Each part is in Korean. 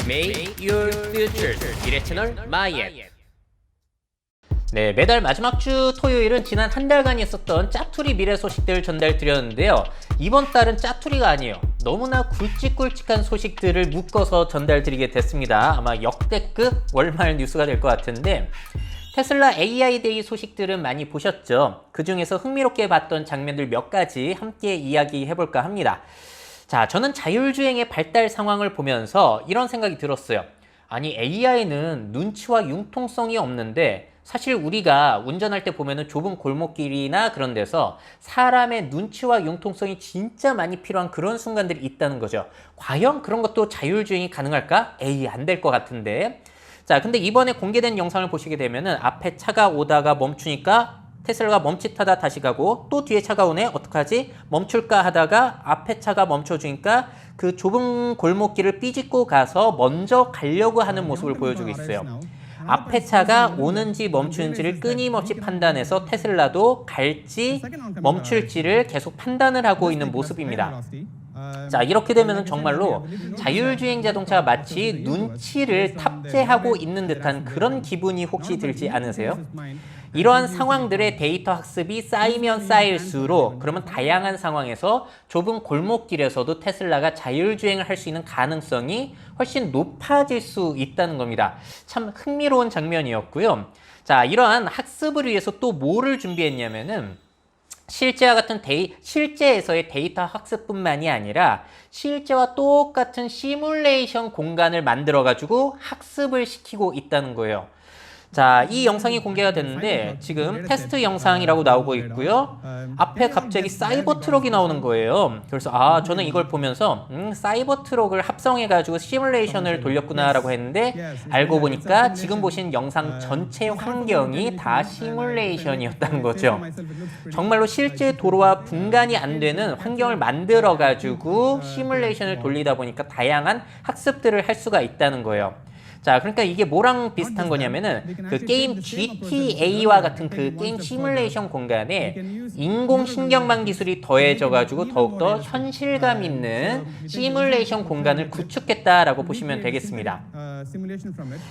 Make your future 미래 채널 마이앤. 네, 매달 마지막 주 토요일은 지난 한 달간 있었던 짜투리 미래 소식들을 전달드렸는데요. 이번 달은 짜투리가 아니에요. 너무나 굵직굵직한 소식들을 묶어서 전달드리게 됐습니다. 아마 역대급 월말 뉴스가 될 것 같은데, 테슬라 AI 데이 소식들은 많이 보셨죠? 그 중에서 흥미롭게 봤던 장면들 몇 가지 함께 이야기해볼까 합니다. 자, 저는 자율주행의 발달 상황을 보면서 이런 생각이 들었어요. 아니, AI는 눈치와 융통성이 없는데 사실 우리가 운전할 때 보면은 좁은 골목길이나 그런 데서 사람의 눈치와 융통성이 진짜 많이 필요한 그런 순간들이 있다는 거죠. 과연 그런 것도 자율주행이 가능할까? 에이, 안 될 것 같은데. 자, 근데 이번에 공개된 영상을 보시게 되면은 앞에 차가 오다가 멈추니까 테슬라가 멈칫하다 다시 가고, 또 뒤에 차가 오네? 어떡하지? 멈출까 하다가 앞에 차가 멈춰주니까 그 좁은 골목길을 삐짓고 가서 먼저 가려고 하는 모습을 보여주고 있어요. 앞에 차가 오는지 멈추는지를 끊임없이 판단해서 테슬라도 갈지 멈출지를 계속 판단을 하고 있는 모습입니다. 자, 이렇게 되면 정말로 자율주행 자동차가 마치 눈치를 탑재하고 있는 듯한 그런 기분이 혹시 들지 않으세요? 이러한 상황들의 데이터 학습이 쌓이면 쌓일수록 그러면 다양한 상황에서 좁은 골목길에서도 테슬라가 자율주행을 할 수 있는 가능성이 훨씬 높아질 수 있다는 겁니다. 참 흥미로운 장면이었고요. 자, 이러한 학습을 위해서 또 뭐를 준비했냐면은 실제와 같은 실제에서의 데이터 학습뿐만이 아니라 실제와 똑같은 시뮬레이션 공간을 만들어가지고 학습을 시키고 있다는 거예요. 자, 이 영상이 공개가 됐는데 지금 테스트 영상이라고 나오고 있고요. 앞에 갑자기 사이버 트럭이 나오는 거예요. 그래서 저는 이걸 보면서 사이버 트럭을 합성해가지고 시뮬레이션을 돌렸구나라고 했는데, 알고 보니까 지금 보신 영상 전체 환경이 다 시뮬레이션이었다는 거죠. 정말로 실제 도로와 분간이 안 되는 환경을 만들어가지고 시뮬레이션을 돌리다 보니까 다양한 학습들을 할 수가 있다는 거예요. 자, 그러니까 이게 뭐랑 비슷한 거냐면은 그 게임 GTA와 같은 그 게임 시뮬레이션 공간에 인공신경망 기술이 더해져가지고 더욱더 현실감 있는 시뮬레이션 공간을 구축했다라고 보시면 되겠습니다.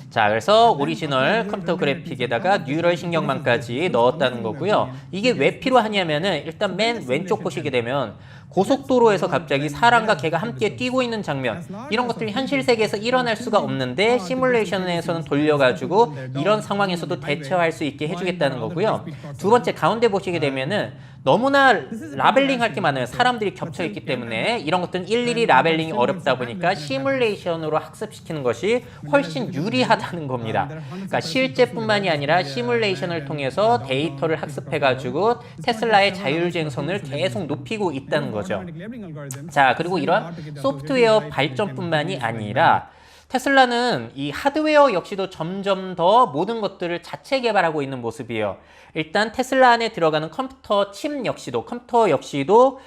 자, 그래서 오리지널 컴퓨터 그래픽에다가 뉴럴 신경망까지 넣었다는 거고요. 이게 왜 필요하냐면은 일단 맨 왼쪽 보시게 되면 고속도로에서 갑자기 사람과 개가 함께 뛰고 있는 장면, 이런 것들이 현실 세계에서 일어날 수가 없는데 시뮬레이션에서는 돌려가지고 이런 상황에서도 대처할 수 있게 해주겠다는 거고요. 두 번째 가운데 보시게 되면은 너무나 라벨링 할 게 많아요. 사람들이 겹쳐 있기 때문에 이런 것들은 일일이 라벨링이 어렵다 보니까 시뮬레이션으로 학습시키는 것이 훨씬 유리하다는 겁니다. 그러니까 실제뿐만이 아니라 시뮬레이션을 통해서 데이터를 학습해가지고 테슬라의 자율주행성을 계속 높이고 있다는 거죠. 자, 그리고 이런 소프트웨어 발전뿐만이 아니라 테슬라는 이 하드웨어 역시도 점점 더 모든 것들을 자체 개발하고 있는 모습이에요. 일단 테슬라 안에 들어가는 컴퓨터 역시도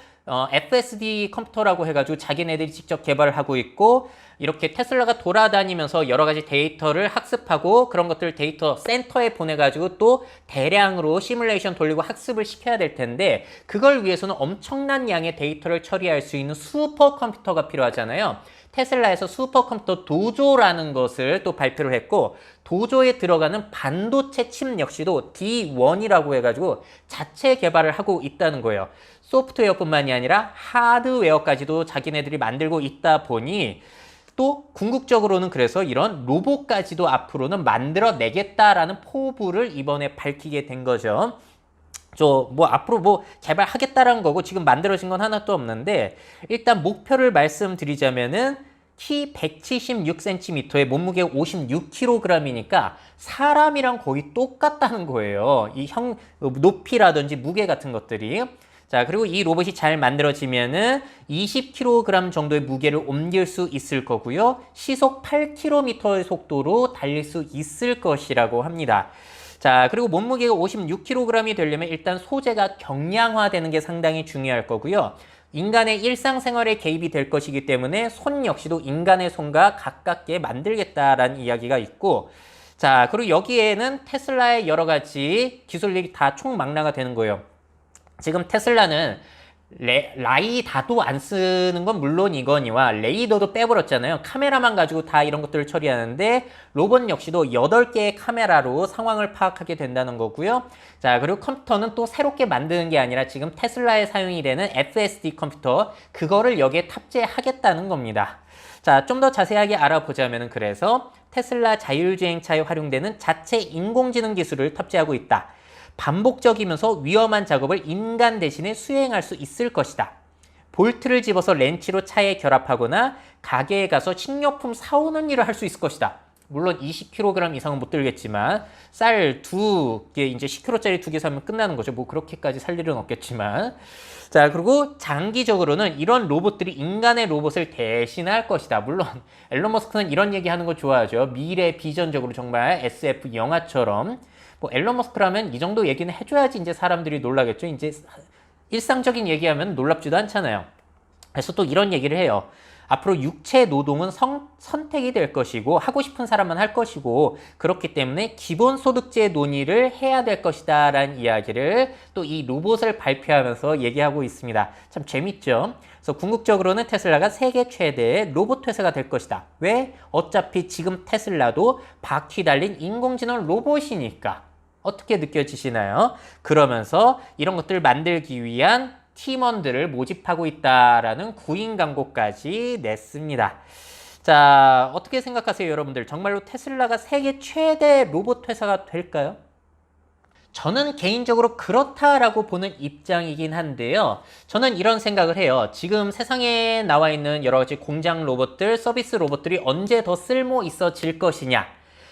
FSD 컴퓨터라고 해가지고 자기네들이 직접 개발을 하고 있고, 이렇게 테슬라가 돌아다니면서 여러 가지 데이터를 학습하고 그런 것들을 데이터 센터에 보내가지고 또 대량으로 시뮬레이션 돌리고 학습을 시켜야 될 텐데, 그걸 위해서는 엄청난 양의 데이터를 처리할 수 있는 슈퍼컴퓨터가 필요하잖아요. 테슬라에서 슈퍼컴퓨터 도조라는 것을 또 발표를 했고, 도조에 들어가는 반도체 칩 역시도 D1이라고 해가지고 자체 개발을 하고 있다는 거예요. 소프트웨어뿐만이 아니라 하드웨어까지도 자기네들이 만들고 있다 보니 또 궁극적으로는 그래서 이런 로봇까지도 앞으로는 만들어내겠다라는 포부를 이번에 밝히게 된 거죠. 앞으로 개발하겠다라는 거고 지금 만들어진 건 하나도 없는데, 일단 목표를 말씀드리자면은 키 176cm에 몸무게 56kg이니까 사람이랑 거의 똑같다는 거예요. 이 높이라든지 무게 같은 것들이. 자, 그리고 이 로봇이 잘 만들어지면은 20kg 정도의 무게를 옮길 수 있을 거고요. 시속 8km의 속도로 달릴 수 있을 것이라고 합니다. 자, 그리고 몸무게가 56kg이 되려면 일단 소재가 경량화되는 게 상당히 중요할 거고요. 인간의 일상생활에 개입이 될 것이기 때문에 손 역시도 인간의 손과 가깝게 만들겠다라는 이야기가 있고, 자, 그리고 여기에는 테슬라의 여러 가지 기술들이 다 총망라가 되는 거예요. 지금 테슬라는 라이다도 안 쓰는 건 물론이거니와 레이더도 빼버렸잖아요. 카메라만 가지고 다 이런 것들을 처리하는데 로봇 역시도 8개의 카메라로 상황을 파악하게 된다는 거고요. 자, 그리고 컴퓨터는 또 새롭게 만드는 게 아니라 지금 테슬라에 사용이 되는 FSD 컴퓨터, 그거를 여기에 탑재하겠다는 겁니다. 자, 좀 더 자세하게 알아보자면 그래서 테슬라 자율주행차에 활용되는 자체 인공지능 기술을 탑재하고 있다. 반복적이면서 위험한 작업을 인간 대신에 수행할 수 있을 것이다. 볼트를 집어서 렌치로 차에 결합하거나 가게에 가서 식료품 사오는 일을 할 수 있을 것이다. 물론 20kg 이상은 못 들겠지만 쌀 2개, 이제 10kg짜리 2개 사면 끝나는 거죠. 뭐 그렇게까지 살 일은 없겠지만. 자, 그리고 장기적으로는 이런 로봇들이 인간의 로봇을 대신할 것이다. 물론 앨런 머스크는 이런 얘기하는 거 좋아하죠. 미래 비전적으로 정말 SF 영화처럼. 뭐 앨런 머스크라면 이 정도 얘기는 해줘야지 이제 사람들이 놀라겠죠. 이제 일상적인 얘기하면 놀랍지도 않잖아요. 그래서 또 이런 얘기를 해요. 앞으로 육체 노동은 선택이 될 것이고 하고 싶은 사람만 할 것이고 그렇기 때문에 기본소득제 논의를 해야 될 것이다 라는 이야기를 또 이 로봇을 발표하면서 얘기하고 있습니다. 참 재밌죠? 그래서 궁극적으로는 테슬라가 세계 최대의 로봇 회사가 될 것이다. 왜? 어차피 지금 테슬라도 바퀴 달린 인공지능 로봇이니까. 어떻게 느껴지시나요? 그러면서 이런 것들을 만들기 위한 팀원들을 모집하고 있다라는 구인 광고까지 냈습니다. 자, 어떻게 생각하세요, 여러분들? 정말로 테슬라가 세계 최대 로봇 회사가 될까요? 저는 개인적으로 그렇다라고 보는 입장이긴 한데요. 저는 이런 생각을 해요. 지금 세상에 나와 있는 여러 가지 공장 로봇들, 서비스 로봇들이 언제 더 쓸모 있어질 것이냐?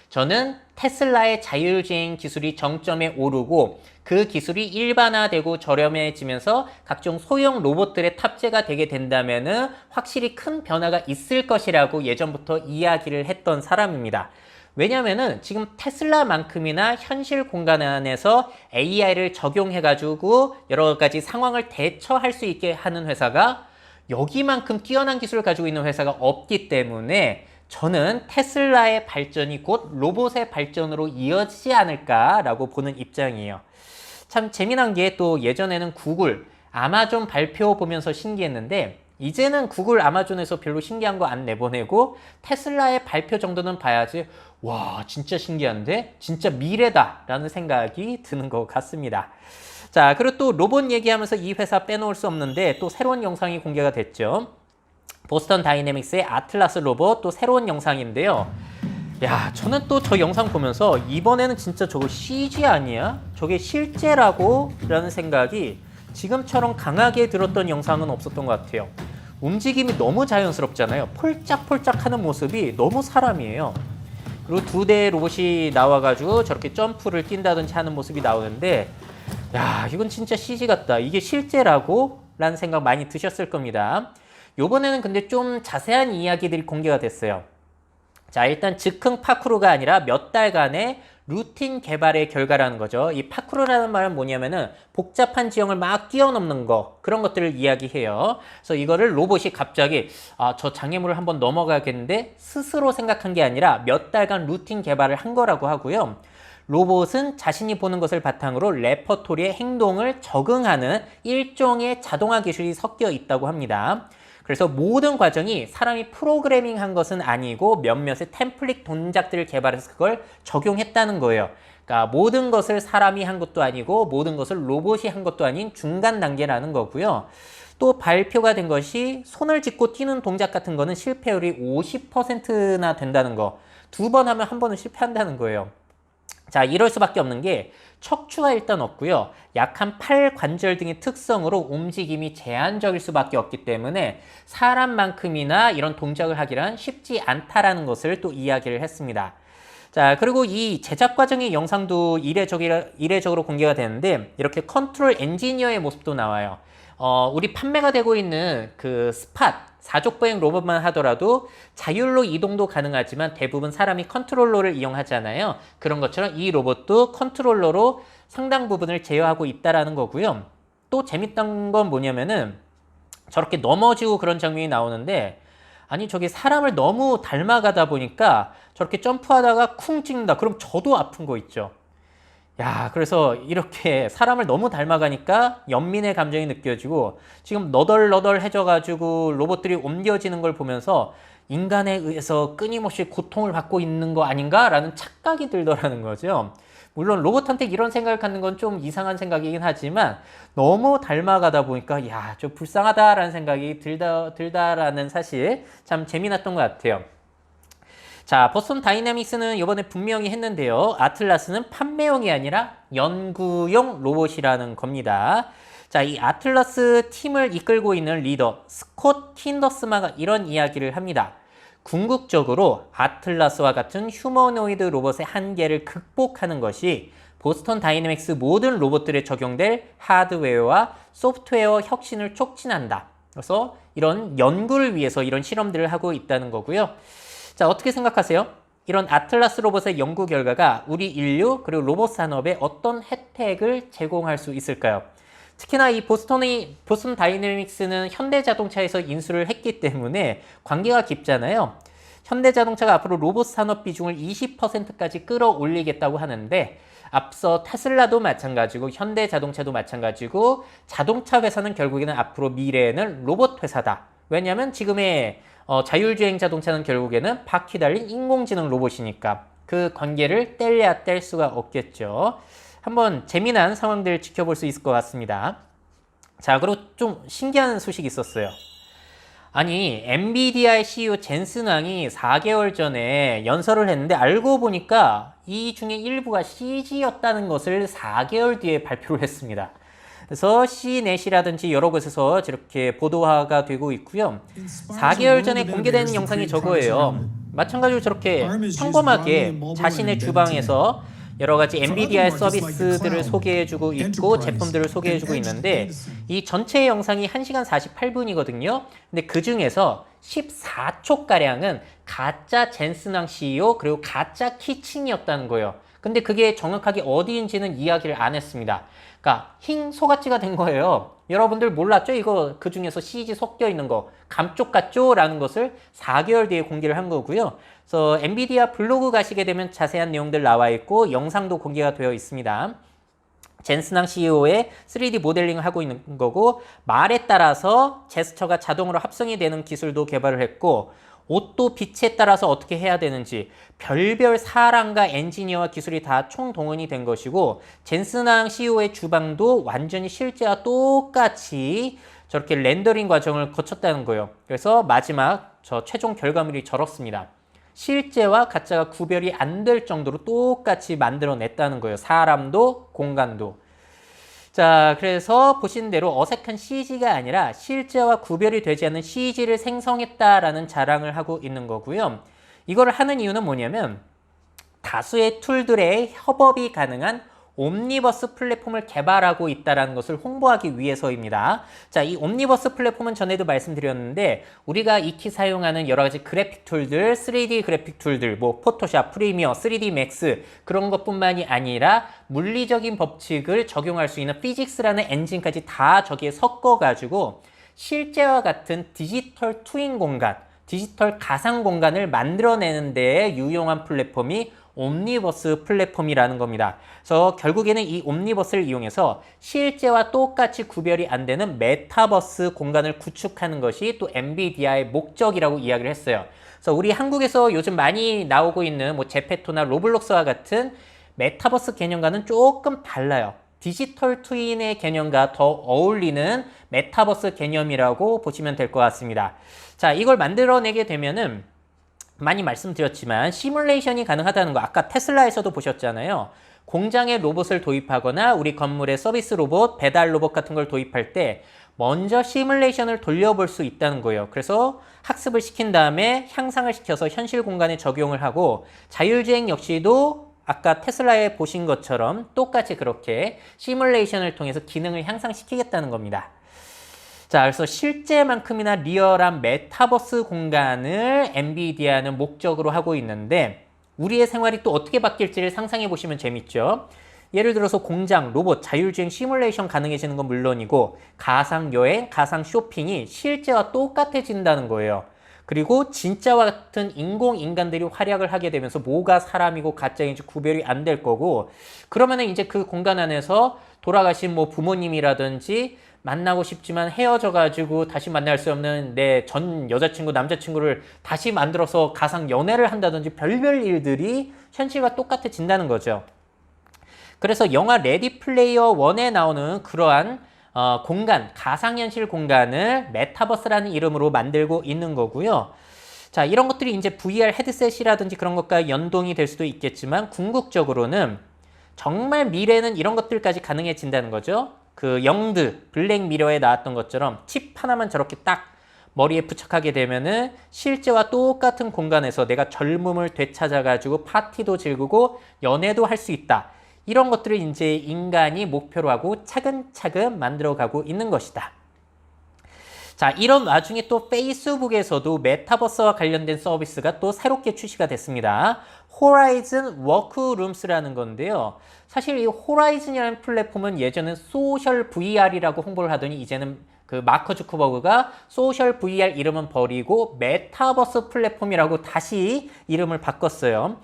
저는 테슬라의 자율주행 기술이 정점에 오르고 그 기술이 일반화되고 저렴해지면서 각종 소형 로봇들의 탑재가 되게 된다면은 확실히 큰 변화가 있을 것이라고 예전부터 이야기를 했던 사람입니다. 왜냐면은 지금 테슬라만큼이나 현실 공간 안에서 AI를 적용해가지고 여러 가지 상황을 대처할 수 있게 하는 회사가 여기만큼 뛰어난 기술을 가지고 있는 회사가 없기 때문에 저는 테슬라의 발전이 곧 로봇의 발전으로 이어지지 않을까라고 보는 입장이에요. 참 재미난 게 또 예전에는 구글, 아마존 발표 보면서 신기했는데 이제는 구글, 아마존에서 별로 신기한 거 안 내보내고 테슬라의 발표 정도는 봐야지 와 진짜 신기한데? 진짜 미래다 라는 생각이 드는 것 같습니다. 자, 그리고 또 로봇 얘기하면서 이 회사 빼놓을 수 없는데 또 새로운 영상이 공개가 됐죠. 보스턴 다이내믹스의 아틀라스 로봇 또 새로운 영상인데요. 야, 저는 또 저 영상 보면서 이번에는 진짜 저거 CG 아니야? 저게 실제라고? 라는 생각이 지금처럼 강하게 들었던 영상은 없었던 것 같아요. 움직임이 너무 자연스럽잖아요. 폴짝폴짝 하는 모습이 너무 사람이에요. 그리고 2대의 로봇이 나와가지고 저렇게 점프를 뛴다든지 하는 모습이 나오는데 야, 이건 진짜 CG 같다. 이게 실제라고? 라는 생각 많이 드셨을 겁니다. 요번에는 근데 좀 자세한 이야기들이 공개가 됐어요. 자, 일단 즉흥 파쿠르가 아니라 몇 달간의 루틴 개발의 결과라는 거죠. 이 파쿠르라는 말은 뭐냐면은 복잡한 지형을 막 뛰어넘는 거, 그런 것들을 이야기해요. 그래서 이거를 로봇이 갑자기 저 장애물을 한번 넘어가겠는데 스스로 생각한 게 아니라 몇 달간 루틴 개발을 한 거라고 하고요. 로봇은 자신이 보는 것을 바탕으로 레퍼토리의 행동을 적응하는 일종의 자동화 기술이 섞여 있다고 합니다. 그래서 모든 과정이 사람이 프로그래밍한 것은 아니고 몇몇의 템플릿 동작들을 개발해서 그걸 적용했다는 거예요. 그러니까 모든 것을 사람이 한 것도 아니고 모든 것을 로봇이 한 것도 아닌 중간 단계라는 거고요. 또 발표가 된 것이 손을 짚고 뛰는 동작 같은 거는 실패율이 50%나 된다는 거. 2번 하면 한 번은 실패한다는 거예요. 자, 이럴 수밖에 없는 게 척추가 일단 없고요. 약한 팔 관절 등의 특성으로 움직임이 제한적일 수밖에 없기 때문에 사람만큼이나 이런 동작을 하기란 쉽지 않다라는 것을 또 이야기를 했습니다. 자, 그리고 이 제작 과정의 영상도 이례적으로 공개가 되는데 이렇게 컨트롤 엔지니어의 모습도 나와요. 우리 판매가 되고 있는 그 스팟 사족보행 로봇만 하더라도 자율로 이동도 가능하지만 대부분 사람이 컨트롤러를 이용하잖아요. 그런 것처럼 이 로봇도 컨트롤러로 상당 부분을 제어하고 있다라는 거고요. 또 재밌던 건 뭐냐면은 저렇게 넘어지고 그런 장면이 나오는데 아니 저게 사람을 너무 닮아가다 보니까 저렇게 점프하다가 쿵 찍는다. 그럼 저도 아픈 거 있죠. 야, 그래서 이렇게 사람을 너무 닮아가니까 연민의 감정이 느껴지고 지금 너덜너덜해져가지고 로봇들이 옮겨지는 걸 보면서 인간에 의해서 끊임없이 고통을 받고 있는 거 아닌가라는 착각이 들더라는 거죠. 물론 로봇한테 이런 생각을 갖는 건 좀 이상한 생각이긴 하지만 너무 닮아가다 보니까 야, 좀 불쌍하다라는 생각이 들다라는 사실 참 재미났던 것 같아요. 자, 보스턴 다이내믹스는 이번에 분명히 했는데요. 아틀라스는 판매용이 아니라 연구용 로봇이라는 겁니다. 자, 이 아틀라스 팀을 이끌고 있는 리더 스콧 킨더스마가 이런 이야기를 합니다. 궁극적으로 아틀라스와 같은 휴머노이드 로봇의 한계를 극복하는 것이 보스턴 다이내믹스 모든 로봇들에 적용될 하드웨어와 소프트웨어 혁신을 촉진한다. 그래서 이런 연구를 위해서 이런 실험들을 하고 있다는 거고요. 자, 어떻게 생각하세요? 이런 아틀라스 로봇의 연구 결과가 우리 인류 그리고 로봇 산업에 어떤 혜택을 제공할 수 있을까요? 특히나 이 보스턴 다이내믹스는 현대자동차에서 인수를 했기 때문에 관계가 깊잖아요. 현대자동차가 앞으로 로봇 산업 비중을 20%까지 끌어올리겠다고 하는데 앞서 테슬라도 마찬가지고 현대자동차도 마찬가지고 자동차 회사는 결국에는 앞으로 미래에는 로봇 회사다. 왜냐하면 지금의 자율주행 자동차는 결국에는 바퀴 달린 인공지능 로봇이니까 그 관계를 뗄래야 뗄 수가 없겠죠. 한번 재미난 상황들 지켜볼 수 있을 것 같습니다. 자, 그리고 좀 신기한 소식이 있었어요. 아니, 엔비디아의 CEO 젠슨 왕이 4개월 전에 연설을 했는데 알고 보니까 이 중에 일부가 CG였다는 것을 4개월 뒤에 발표를 했습니다. 그래서 CNET이라든지 여러 곳에서 저렇게 보도화가 되고 있고요. 4개월 전에 공개된 영상이 저거예요. 마찬가지로 저렇게 평범하게 자신의 주방에서 여러 가지 엔비디아의 서비스들을 소개해주고 있고 제품들을 소개해주고 있는데 이 전체 영상이 1시간 48분이거든요. 근데 그 중에서 14초가량은 가짜 젠슨왕 CEO 그리고 가짜 키친이었다는 거예요. 근데 그게 정확하게 어디인지는 이야기를 안 했습니다. 그러니까 흰 소같이가 된 거예요. 여러분들 몰랐죠? 이거 그 중에서 CG 섞여 있는 거 감쪽 같죠? 라는 것을 4개월 뒤에 공개를 한 거고요. 그래서 엔비디아 블로그 가시게 되면 자세한 내용들 나와 있고 영상도 공개가 되어 있습니다. 젠슨왕 CEO의 3D 모델링을 하고 있는 거고 말에 따라서 제스처가 자동으로 합성이 되는 기술도 개발을 했고 옷도 빛에 따라서 어떻게 해야 되는지 별별 사람과 엔지니어와 기술이 다 총동원이 된 것이고 젠슨왕 CEO의 주방도 완전히 실제와 똑같이 저렇게 렌더링 과정을 거쳤다는 거예요. 그래서 마지막 저 최종 결과물이 저렇습니다. 실제와 가짜가 구별이 안 될 정도로 똑같이 만들어냈다는 거예요. 사람도 공간도. 자, 그래서 보신 대로 어색한 CG가 아니라 실제와 구별이 되지 않는 CG를 생성했다라는 자랑을 하고 있는 거고요. 이거를 하는 이유는 뭐냐면 다수의 툴들의 협업이 가능한 옴니버스 플랫폼을 개발하고 있다는 것을 홍보하기 위해서입니다. 자, 이 옴니버스 플랫폼은 전에도 말씀드렸는데 우리가 익히 사용하는 여러 가지 그래픽 툴들, 3D 그래픽 툴들, 뭐 포토샵, 프리미어, 3D 맥스 그런 것뿐만이 아니라 물리적인 법칙을 적용할 수 있는 피직스라는 엔진까지 다 저기에 섞어가지고 실제와 같은 디지털 트윈 공간, 디지털 가상 공간을 만들어내는 데에 유용한 플랫폼이 옴니버스 플랫폼이라는 겁니다. 그래서 결국에는 이 옴니버스를 이용해서 실제와 똑같이 구별이 안 되는 메타버스 공간을 구축하는 것이 또 엔비디아의 목적이라고 이야기를 했어요. 그래서 우리 한국에서 요즘 많이 나오고 있는 뭐 제페토나 로블록스와 같은 메타버스 개념과는 조금 달라요. 디지털 트윈의 개념과 더 어울리는 메타버스 개념이라고 보시면 될 것 같습니다. 자, 이걸 만들어내게 되면은 많이 말씀드렸지만 시뮬레이션이 가능하다는 거 아까 테슬라에서도 보셨잖아요. 공장에 로봇을 도입하거나 우리 건물에 서비스 로봇, 배달 로봇 같은 걸 도입할 때 먼저 시뮬레이션을 돌려볼 수 있다는 거예요. 그래서 학습을 시킨 다음에 향상을 시켜서 현실 공간에 적용을 하고 자율주행 역시도 아까 테슬라에 보신 것처럼 똑같이 그렇게 시뮬레이션을 통해서 기능을 향상시키겠다는 겁니다. 자, 그래서 실제만큼이나 리얼한 메타버스 공간을 엔비디아는 목적으로 하고 있는데 우리의 생활이 또 어떻게 바뀔지를 상상해 보시면 재밌죠. 예를 들어서 공장, 로봇, 자율주행 시뮬레이션 가능해지는 건 물론이고 가상 여행, 가상 쇼핑이 실제와 똑같아진다는 거예요. 그리고 진짜와 같은 인공인간들이 활약을 하게 되면서 뭐가 사람이고 가짜인지 구별이 안 될 거고, 그러면은 이제 그 공간 안에서 돌아가신 뭐 부모님이라든지 만나고 싶지만 헤어져가지고 다시 만날 수 없는 내 전 여자친구, 남자친구를 다시 만들어서 가상 연애를 한다든지 별별 일들이 현실과 똑같아진다는 거죠. 그래서 영화 레디 플레이어 1에 나오는 그러한 공간, 가상현실 공간을 메타버스라는 이름으로 만들고 있는 거고요. 자, 이런 것들이 이제 VR 헤드셋이라든지 그런 것과 연동이 될 수도 있겠지만 궁극적으로는 정말 미래는 이런 것들까지 가능해진다는 거죠. 그 영드, 블랙미러에 나왔던 것처럼 칩 하나만 저렇게 딱 머리에 부착하게 되면은 실제와 똑같은 공간에서 내가 젊음을 되찾아가지고 파티도 즐기고 연애도 할 수 있다. 이런 것들을 이제 인간이 목표로 하고 차근차근 만들어가고 있는 것이다. 자, 이런 와중에 또 페이스북에서도 메타버스와 관련된 서비스가 또 새롭게 출시가 됐습니다. 호라이즌 워크룸스라는 건데요. 사실 이 호라이즌이라는 플랫폼은 예전엔 소셜 VR이라고 홍보를 하더니 이제는 그 마크 주커버그가 소셜 VR 이름은 버리고 메타버스 플랫폼이라고 다시 이름을 바꿨어요.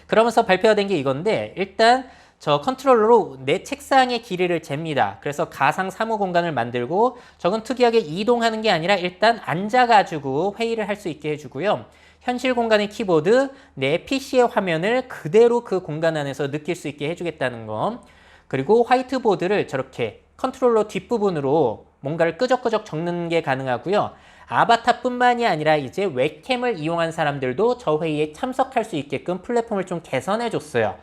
그러면서 발표가 된 게 이건데, 일단 저 컨트롤러로 내 책상의 길이를 잽니다. 그래서 가상 사무 공간을 만들고, 저건 특이하게 이동하는 게 아니라 일단 앉아가지고 회의를 할 수 있게 해주고요. 현실 공간의 키보드, 내 PC의 화면을 그대로 그 공간 안에서 느낄 수 있게 해주겠다는 거. 그리고 화이트보드를 저렇게 컨트롤러 뒷부분으로 뭔가를 끄적끄적 적는 게 가능하고요. 아바타뿐만이 아니라 이제 웹캠을 이용한 사람들도 저 회의에 참석할 수 있게끔 플랫폼을 좀 개선해 줬어요.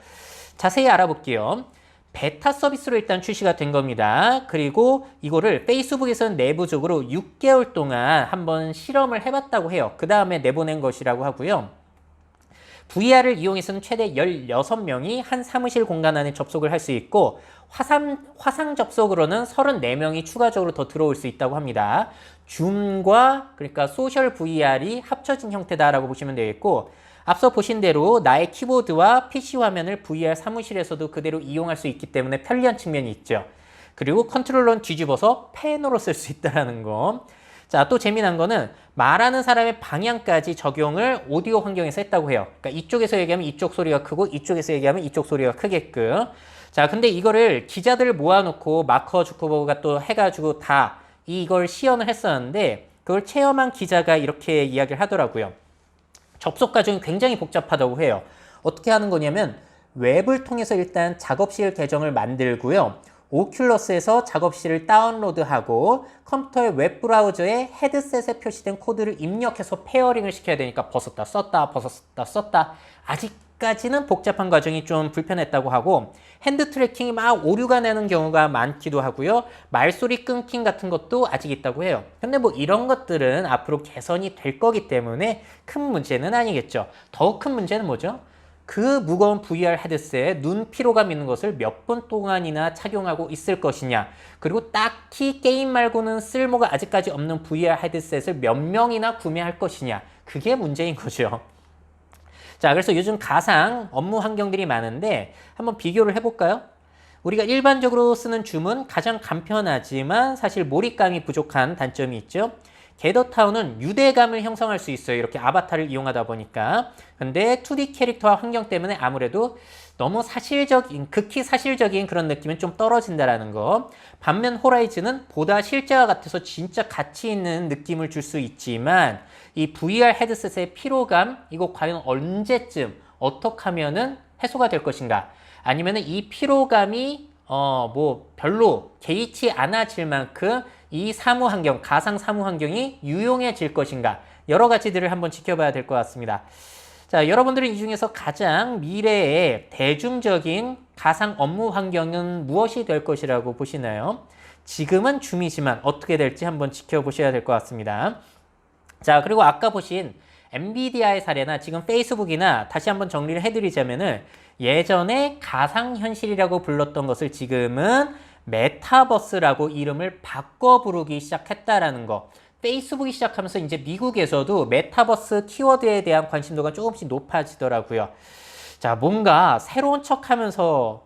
자세히 알아볼게요. 베타 서비스로 일단 출시가 된 겁니다. 그리고 이거를 페이스북에서는 내부적으로 6개월 동안 한번 실험을 해봤다고 해요. 그 다음에 내보낸 것이라고 하고요. VR을 이용해서는 최대 16명이 한 사무실 공간 안에 접속을 할 수 있고, 화상 접속으로는 34명이 추가적으로 더 들어올 수 있다고 합니다. 줌과 그러니까 소셜 VR이 합쳐진 형태다라고 보시면 되겠고, 앞서 보신 대로 나의 키보드와 PC 화면을 VR 사무실에서도 그대로 이용할 수 있기 때문에 편리한 측면이 있죠. 그리고 컨트롤러는 뒤집어서 펜으로 쓸 수 있다는 거. 자, 또 재미난 거는 말하는 사람의 방향까지 적용을 오디오 환경에서 했다고 해요. 그러니까 이쪽에서 얘기하면 이쪽 소리가 크고 이쪽에서 얘기하면 이쪽 소리가 크게끔. 자, 근데 이거를 기자들을 모아놓고 마커 주커버그가 또 해가지고 다 이걸 시연을 했었는데, 그걸 체험한 기자가 이렇게 이야기를 하더라고요. 접속 과정이 굉장히 복잡하다고 해요. 어떻게 하는 거냐면 웹을 통해서 일단 작업실 계정을 만들고요. 오큘러스에서 작업실을 다운로드하고 컴퓨터의 웹브라우저에 헤드셋에 표시된 코드를 입력해서 페어링을 시켜야 되니까 벗었다 썼다 벗었다 썼다, 아직까지는 복잡한 과정이 좀 불편했다고 하고, 핸드 트래킹이 막 오류가 나는 경우가 많기도 하고요. 말소리 끊김 같은 것도 아직 있다고 해요. 근데 뭐 이런 것들은 앞으로 개선이 될 거기 때문에 큰 문제는 아니겠죠. 더 큰 문제는 뭐죠? 그 무거운 VR 헤드셋에 눈 피로감 있는 것을 몇 분 동안이나 착용하고 있을 것이냐, 그리고 딱히 게임 말고는 쓸모가 아직까지 없는 VR 헤드셋을 몇 명이나 구매할 것이냐, 그게 문제인 거죠. 자, 그래서 요즘 가상 업무 환경들이 많은데 한번 비교를 해볼까요? 우리가 일반적으로 쓰는 줌은 가장 간편하지만 사실 몰입감이 부족한 단점이 있죠. 게더타운은 유대감을 형성할 수 있어요. 이렇게 아바타를 이용하다 보니까. 근데 2D 캐릭터와 환경 때문에 아무래도 너무 사실적인, 극히 사실적인 그런 느낌은 좀 떨어진다라는 거. 반면 호라이즌은 보다 실제와 같아서 진짜 가치 있는 느낌을 줄 수 있지만, 이 VR 헤드셋의 피로감, 이거 과연 언제쯤 어떻게 하면은 해소가 될 것인가? 아니면은 이 피로감이 뭐 별로 개의치 않아질 만큼 이 사무 환경, 가상 사무 환경이 유용해질 것인가? 여러 가지들을 한번 지켜봐야 될 것 같습니다. 자, 여러분들은 이 중에서 가장 미래의 대중적인 가상 업무 환경은 무엇이 될 것이라고 보시나요? 지금은 줌이지만 어떻게 될지 한번 지켜보셔야 될 것 같습니다. 자, 그리고 아까 보신 엔비디아의 사례나 지금 페이스북이나 다시 한번 정리를 해드리자면은, 예전에 가상현실이라고 불렀던 것을 지금은 메타버스라고 이름을 바꿔 부르기 시작했다라는 거. 페이스북이 시작하면서 이제 미국에서도 메타버스 키워드에 대한 관심도가 조금씩 높아지더라고요. 자, 뭔가 새로운 척 하면서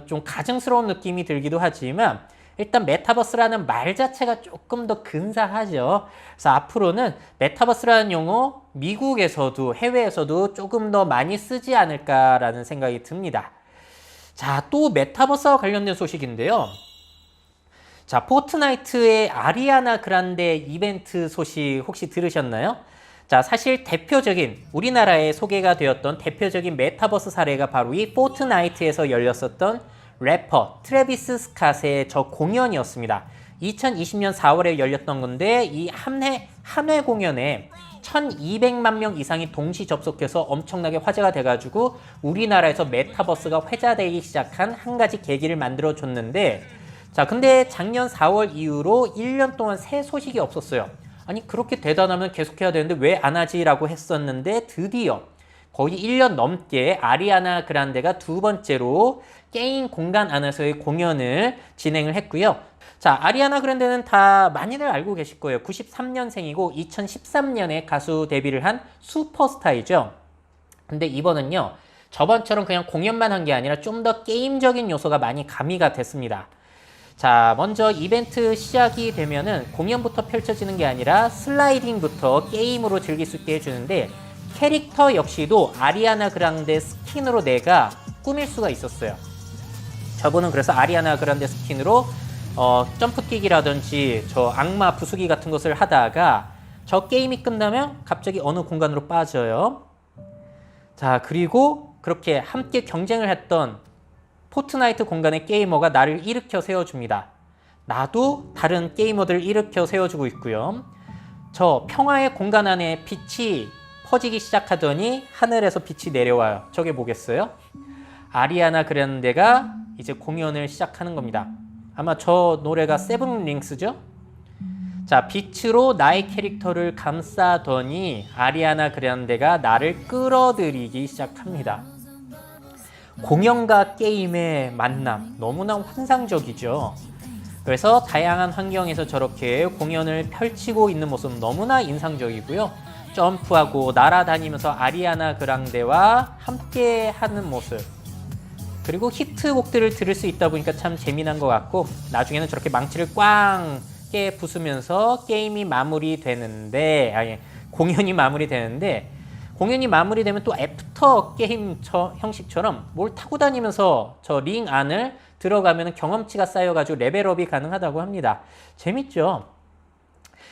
좀 가증스러운 느낌이 들기도 하지만, 일단 메타버스라는 말 자체가 조금 더 근사하죠. 그래서 앞으로는 메타버스라는 용어 미국에서도 해외에서도 조금 더 많이 쓰지 않을까라는 생각이 듭니다. 자, 또 메타버스와 관련된 소식인데요. 자, 포트나이트의 아리아나 그란데 이벤트 소식 혹시 들으셨나요? 자, 사실 대표적인 우리나라에 소개가 되었던 대표적인 메타버스 사례가 바로 이 포트나이트에서 열렸었던 래퍼 트래비스 스캇의 저 공연이었습니다. 2020년 4월에 열렸던 건데 이 한 회 공연에 1200만 명 이상이 동시 접속해서 엄청나게 화제가 돼가지고 우리나라에서 메타버스가 회자되기 시작한 한 가지 계기를 만들어줬는데, 자, 근데 작년 4월 이후로 1년 동안 새 소식이 없었어요. 아니, 그렇게 대단하면 계속해야 되는데 왜 안 하지? 라고 했었는데 드디어 거의 1년 넘게 아리아나 그란데가 두 번째로 게임 공간 안에서의 공연을 진행을 했고요. 자, 아리아나 그란데는 다 많이들 알고 계실 거예요. 93년생이고 2013년에 가수 데뷔를 한 슈퍼스타이죠. 근데 이번은요, 저번처럼 그냥 공연만 한 게 아니라 좀 더 게임적인 요소가 많이 가미가 됐습니다. 자, 먼저 이벤트 시작이 되면은 공연부터 펼쳐지는 게 아니라 슬라이딩부터 게임으로 즐길 수 있게 해주는데, 캐릭터 역시도 아리아나 그란데 스킨으로 내가 꾸밀 수가 있었어요. 저분은 그래서 아리아나 그란데 스킨으로 점프뛰기라든지 저 악마 부수기 같은 것을 하다가 저 게임이 끝나면 갑자기 어느 공간으로 빠져요. 자, 그리고 그렇게 함께 경쟁을 했던 포트나이트 공간의 게이머가 나를 일으켜 세워줍니다. 나도 다른 게이머들을 일으켜 세워주고 있고요. 저 평화의 공간 안에 빛이 퍼지기 시작하더니 하늘에서 빛이 내려와요. 저게 뭐겠어요? 아리아나 그란데가 이제 공연을 시작하는 겁니다. 아마 저 노래가 세븐링스죠? 자, 빛으로 나의 캐릭터를 감싸더니 아리아나 그란데가 나를 끌어들이기 시작합니다. 공연과 게임의 만남, 너무나 환상적이죠. 그래서 다양한 환경에서 저렇게 공연을 펼치고 있는 모습 너무나 인상적이고요. 점프하고 날아다니면서 아리아나 그란데와 함께 하는 모습, 그리고 히트곡들을 들을 수 있다 보니까 참 재미난 것 같고, 나중에는 저렇게 망치를 꽝 깨 부수면서 게임이 마무리되는데, 공연이 마무리되는데, 공연이 마무리되면 또 애프터 게임 형식처럼 뭘 타고 다니면서 저 링 안을 들어가면 경험치가 쌓여가지고 레벨업이 가능하다고 합니다. 재밌죠?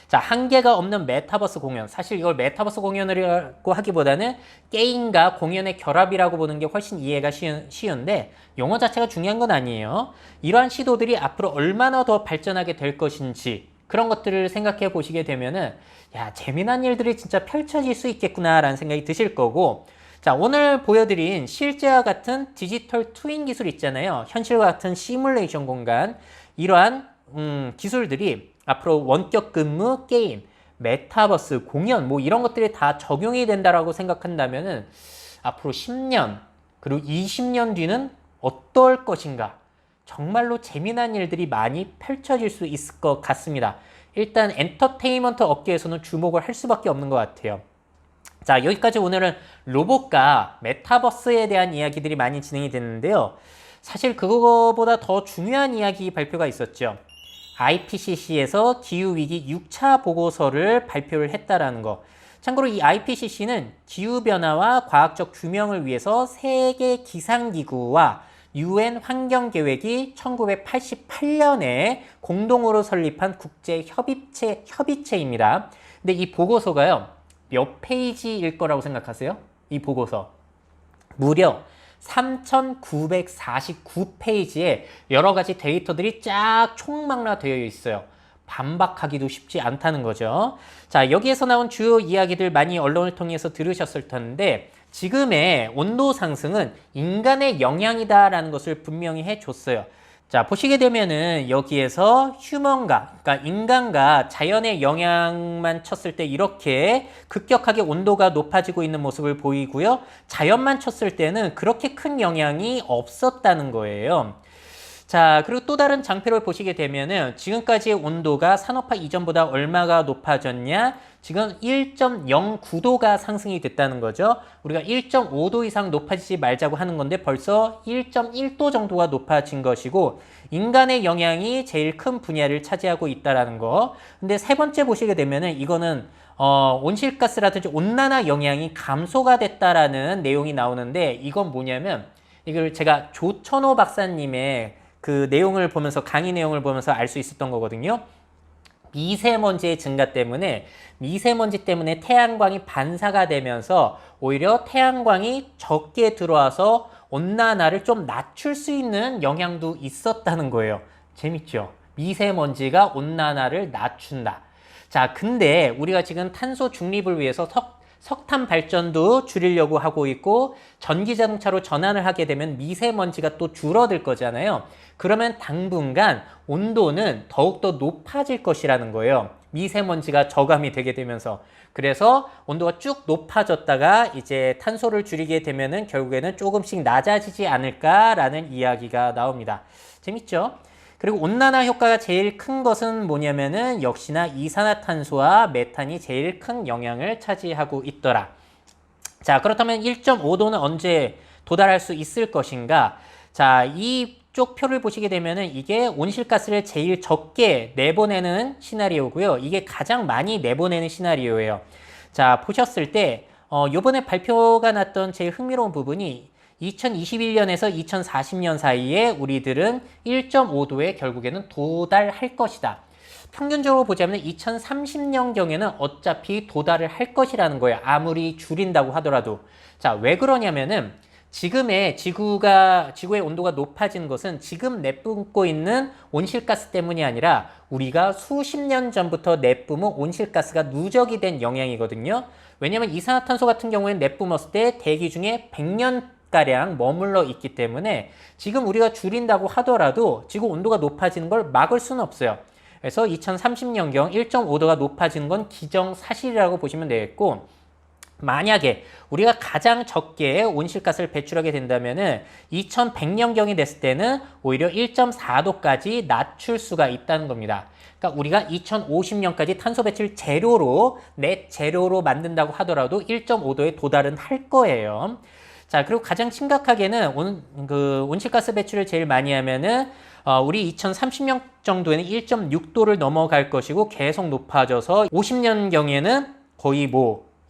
자, 한계가 없는 메타버스 공연. 사실 이걸 메타버스 공연이라고 하기보다는 게임과 공연의 결합이라고 보는 게 훨씬 이해가 쉬운데 용어 자체가 중요한 건 아니에요. 이러한 시도들이 앞으로 얼마나 더 발전하게 될 것인지 그런 것들을 생각해 보시게 되면은 야, 재미난 일들이 진짜 펼쳐질 수 있겠구나라는 생각이 드실 거고, 자, 오늘 보여드린 실제와 같은 디지털 트윈 기술 있잖아요. 현실과 같은 시뮬레이션 공간, 이러한 기술들이 앞으로 원격 근무, 게임, 메타버스, 공연 뭐 이런 것들이 다 적용이 된다라고 생각한다면은 앞으로 10년 그리고 20년 뒤는 어떨 것인가, 정말로 재미난 일들이 많이 펼쳐질 수 있을 것 같습니다. 일단 엔터테인먼트 업계에서는 주목을 할 수밖에 없는 것 같아요. 자, 여기까지 오늘은 로봇과 메타버스에 대한 이야기들이 많이 진행이 됐는데요. 사실 그거보다 더 중요한 이야기 발표가 있었죠. IPCC에서 기후위기 6차 보고서를 발표를 했다라는 거. 참고로 이 IPCC는 기후변화와 과학적 규명을 위해서 세계 기상기구와 UN 환경계획이 1988년에 공동으로 설립한 국제협의체입니다. 근데 이 보고서가요, 몇 페이지일 거라고 생각하세요? 이 보고서. 무려 3,949페이지에 여러 가지 데이터들이 쫙 총망라되어 있어요. 반박하기도 쉽지 않다는 거죠. 자, 여기에서 나온 주요 이야기들 많이 언론을 통해서 들으셨을 텐데, 지금의 온도 상승은 인간의 영향이다라는 것을 분명히 해줬어요. 자, 보시게 되면은 여기에서 휴먼과, 그러니까 인간과 자연의 영향만 쳤을 때 이렇게 급격하게 온도가 높아지고 있는 모습을 보이고요. 자연만 쳤을 때는 그렇게 큰 영향이 없었다는 거예요. 자, 그리고 또 다른 장표를 보시게 되면은 지금까지의 온도가 산업화 이전보다 얼마가 높아졌냐? 지금 1.09도가 상승이 됐다는 거죠. 우리가 1.5도 이상 높아지지 말자고 하는 건데 벌써 1.1도 정도가 높아진 것이고 인간의 영향이 제일 큰 분야를 차지하고 있다라는 거. 근데 세 번째 보시게 되면은 이거는 온실가스라든지 온난화 영향이 감소가 됐다라는 내용이 나오는데 이건 뭐냐면 이걸 제가 조천호 박사님의 그 내용을 보면서 강의 내용을 보면서 알 수 있었던 거거든요. 미세먼지의 증가 때문에 미세먼지 때문에 태양광이 반사가 되면서 오히려 태양광이 적게 들어와서 온난화를 좀 낮출 수 있는 영향도 있었다는 거예요. 재밌죠? 미세먼지가 온난화를 낮춘다. 자, 근데 우리가 지금 탄소 중립을 위해서 석탄 발전도 줄이려고 하고 있고 전기 자동차로 전환을 하게 되면 미세먼지가 또 줄어들 거잖아요. 그러면 당분간 온도는 더욱더 높아질 것이라는 거예요. 미세먼지가 저감이 되게 되면서. 그래서 온도가 쭉 높아졌다가 이제 탄소를 줄이게 되면은 결국에는 조금씩 낮아지지 않을까라는 이야기가 나옵니다. 재밌죠? 그리고 온난화 효과가 제일 큰 것은 뭐냐면은 역시나 이산화탄소와 메탄이 제일 큰 영향을 차지하고 있더라. 자, 그렇다면 1.5도는 언제 도달할 수 있을 것인가? 자, 이쪽 표를 보시게 되면은 이게 온실가스를 제일 적게 내보내는 시나리오고요. 이게 가장 많이 내보내는 시나리오예요. 자, 보셨을 때 요번에 발표가 났던 제일 흥미로운 부분이 2021년에서 2040년 사이에 우리들은 1.5도에 결국에는 도달할 것이다. 평균적으로 보자면 2030년경에는 어차피 도달을 할 것이라는 거예요. 아무리 줄인다고 하더라도. 자, 왜 그러냐면은 지금의 지구의 온도가 높아진 것은 지금 내뿜고 있는 온실가스 때문이 아니라 우리가 수십 년 전부터 내뿜은 온실가스가 누적이 된 영향이거든요. 왜냐면 이산화탄소 같은 경우에는 내뿜었을 때 대기 중에 100년가량 머물러 있기 때문에 지금 우리가 줄인다고 하더라도 지구 온도가 높아지는 걸 막을 수는 없어요. 그래서 2030년경 1.5도가 높아지는 건 기정사실이라고 보시면 되겠고, 만약에 우리가 가장 적게 온실가스를 배출하게 된다면은 2100년경이 됐을 때는 오히려 1.4도까지 낮출 수가 있다는 겁니다. 그러니까 우리가 2050년까지 탄소 배출 제로로, 넷 제로로 만든다고 하더라도 1.5도에 도달은 할 거예요. 자, 그리고 가장 심각하게는 온실가스 배출을 제일 많이 하면은 우리 2030년 정도에는 1.6도를 넘어갈 것이고 계속 높아져서 50년경에는 거의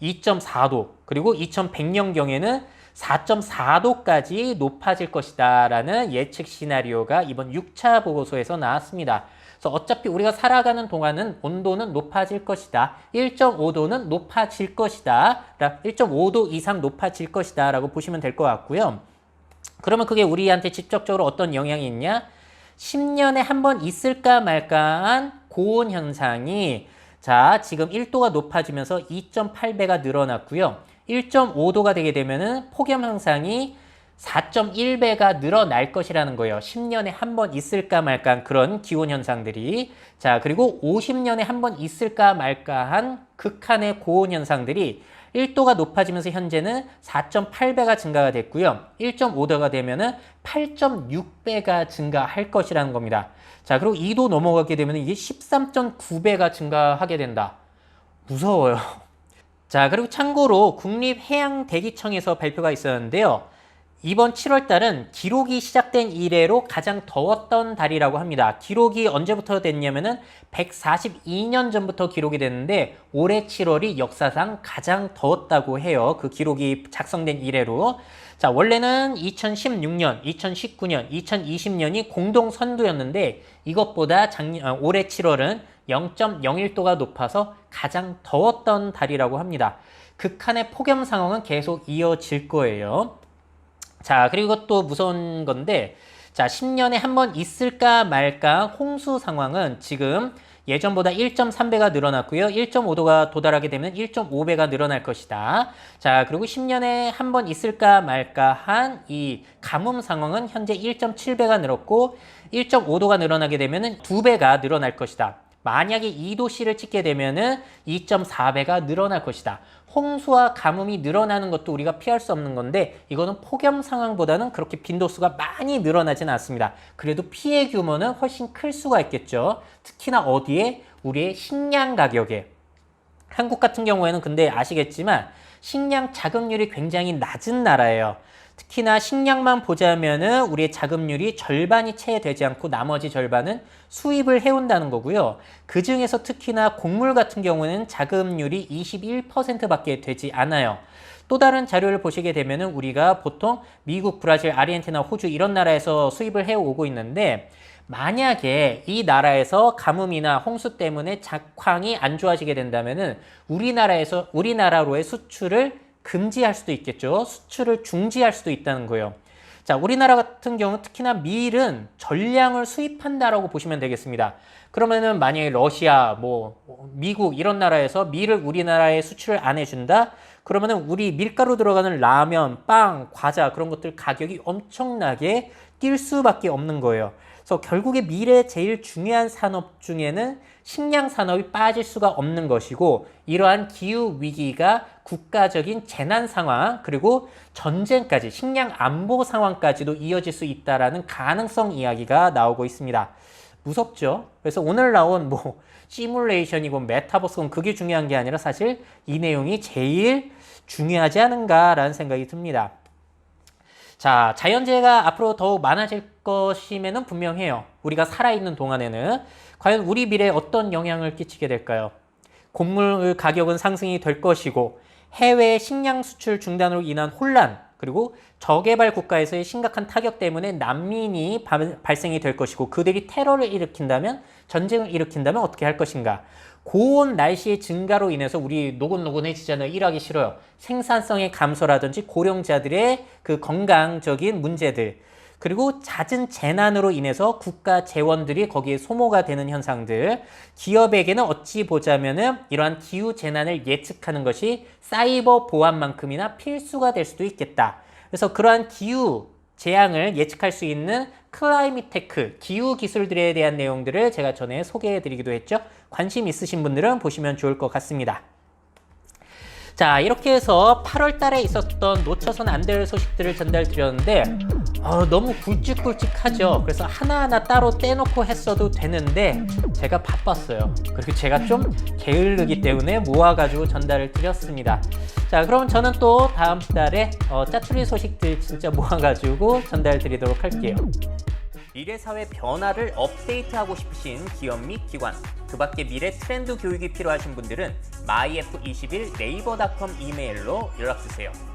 2.4도, 그리고 2100년경에는 4.4도까지 높아질 것이다 라는 예측 시나리오가 이번 6차 보고서에서 나왔습니다. 그래서 어차피 우리가 살아가는 동안은 온도는 높아질 것이다. 1.5도는 높아질 것이다. 1.5도 이상 높아질 것이다 라고 보시면 될 것 같고요. 그러면 그게 우리한테 직접적으로 어떤 영향이 있냐? 10년에 한 번 있을까 말까한 고온 현상이 자, 지금 1도가 높아지면서 2.8배가 늘어났고요. 1.5도가 되게 되면은 폭염 현상이 4.1배가 늘어날 것이라는 거예요. 10년에 한 번 있을까 말까 그런 기온 현상들이. 자, 그리고 50년에 한 번 있을까 말까한 극한의 고온 현상들이 1도가 높아지면서 현재는 4.8배가 증가가 됐고요. 1.5도가 되면은 8.6배가 증가할 것이라는 겁니다. 자, 그리고 2도 넘어가게 되면 이게 13.9배가 증가하게 된다. 무서워요. 자, 그리고 참고로 국립해양대기청에서 발표가 있었는데요. 이번 7월 달은 기록이 시작된 이래로 가장 더웠던 달이라고 합니다. 기록이 언제부터 됐냐면은 142년 전부터 기록이 됐는데 올해 7월이 역사상 가장 더웠다고 해요. 그 기록이 작성된 이래로. 자, 원래는 2016년, 2019년, 2020년이 공동 선두였는데 이것보다 올해 7월은 0.01도가 높아서 가장 더웠던 달이라고 합니다. 극한의 폭염 상황은 계속 이어질 거예요. 자, 그리고 또 무서운 건데, 자, 10년에 한 번 있을까 말까 홍수 상황은 지금 예전보다 1.3배가 늘어났고요. 1.5도가 도달하게 되면 1.5배가 늘어날 것이다. 자, 그리고 10년에 한 번 있을까 말까 한 이 가뭄 상황은 현재 1.7배가 늘었고 1.5도가 늘어나게 되면 2배가 늘어날 것이다. 만약에 2도씨를 찍게 되면은 2.4배가 늘어날 것이다. 홍수와 가뭄이 늘어나는 것도 우리가 피할 수 없는 건데 이거는 폭염 상황보다는 그렇게 빈도수가 많이 늘어나지는 않습니다. 그래도 피해 규모는 훨씬 클 수가 있겠죠. 특히나 어디에? 우리의 식량 가격에. 한국 같은 경우에는 근데 아시겠지만 식량 자급률이 굉장히 낮은 나라예요. 특히나 식량만 보자면은 우리의 자급률이 절반이 채 되지 않고 나머지 절반은 수입을 해온다는 거고요. 그 중에서 특히나 곡물 같은 경우는 자급률이 21%밖에 되지 않아요. 또 다른 자료를 보시게 되면은 우리가 보통 미국, 브라질, 아르헨티나, 호주 이런 나라에서 수입을 해오고 있는데 만약에 이 나라에서 가뭄이나 홍수 때문에 작황이 안 좋아지게 된다면은 우리나라로의 수출을 금지할 수도 있겠죠. 수출을 중지할 수도 있다는 거예요. 자, 우리나라 같은 경우 특히나 밀은 전량을 수입한다라고 보시면 되겠습니다. 그러면은 만약에 러시아, 미국 이런 나라에서 밀을 우리나라에 수출을 안 해준다? 그러면은 우리 밀가루 들어가는 라면, 빵, 과자 그런 것들 가격이 엄청나게 뛸 수밖에 없는 거예요. 그래서 결국에 밀의 제일 중요한 산업 중에는 식량 산업이 빠질 수가 없는 것이고 이러한 기후 위기가 국가적인 재난 상황 그리고 전쟁까지 식량 안보 상황까지도 이어질 수 있다라는 가능성 이야기가 나오고 있습니다. 무섭죠? 그래서 오늘 나온 시뮬레이션이고 메타버스건 그게 중요한 게 아니라 사실 이 내용이 제일 중요하지 않은가라는 생각이 듭니다. 자, 자연재해가 앞으로 더욱 많아질 것임에는 분명해요. 우리가 살아있는 동안에는 과연 우리 미래에 어떤 영향을 끼치게 될까요? 곡물 가격은 상승이 될 것이고 해외 식량 수출 중단으로 인한 혼란 그리고 저개발 국가에서의 심각한 타격 때문에 난민이 발생이 될 것이고 그들이 테러를 일으킨다면 전쟁을 일으킨다면 어떻게 할 것인가? 고온 날씨의 증가로 인해서 우리 노곤노곤해지잖아요. 일하기 싫어요. 생산성의 감소라든지 고령자들의 그 건강적인 문제들 그리고 잦은 재난으로 인해서 국가 재원들이 거기에 소모가 되는 현상들 기업에게는 어찌 보자면은 이러한 기후 재난을 예측하는 것이 사이버 보안만큼이나 필수가 될 수도 있겠다. 그래서 그러한 기후 재앙을 예측할 수 있는 클라이밋 테크, 기후 기술들에 대한 내용들을 제가 전에 소개해 드리기도 했죠. 관심 있으신 분들은 보시면 좋을 것 같습니다. 자, 이렇게 해서 8월 달에 있었던 놓쳐선 안 될 소식들을 전달 드렸는데 너무 굵직굵직하죠. 그래서 하나하나 따로 떼놓고 했어도 되는데 제가 바빴어요. 그리고 제가 좀 게으르기 때문에 모아가지고 전달을 드렸습니다. 자, 그럼 저는 또 다음 달에 짜투리 소식들 진짜 모아가지고 전달 드리도록 할게요. 미래 사회 변화를 업데이트하고 싶으신 기업 및 기관, 그 밖에 미래 트렌드 교육이 필요하신 분들은 myf21 네이버닷컴 이메일로 연락주세요.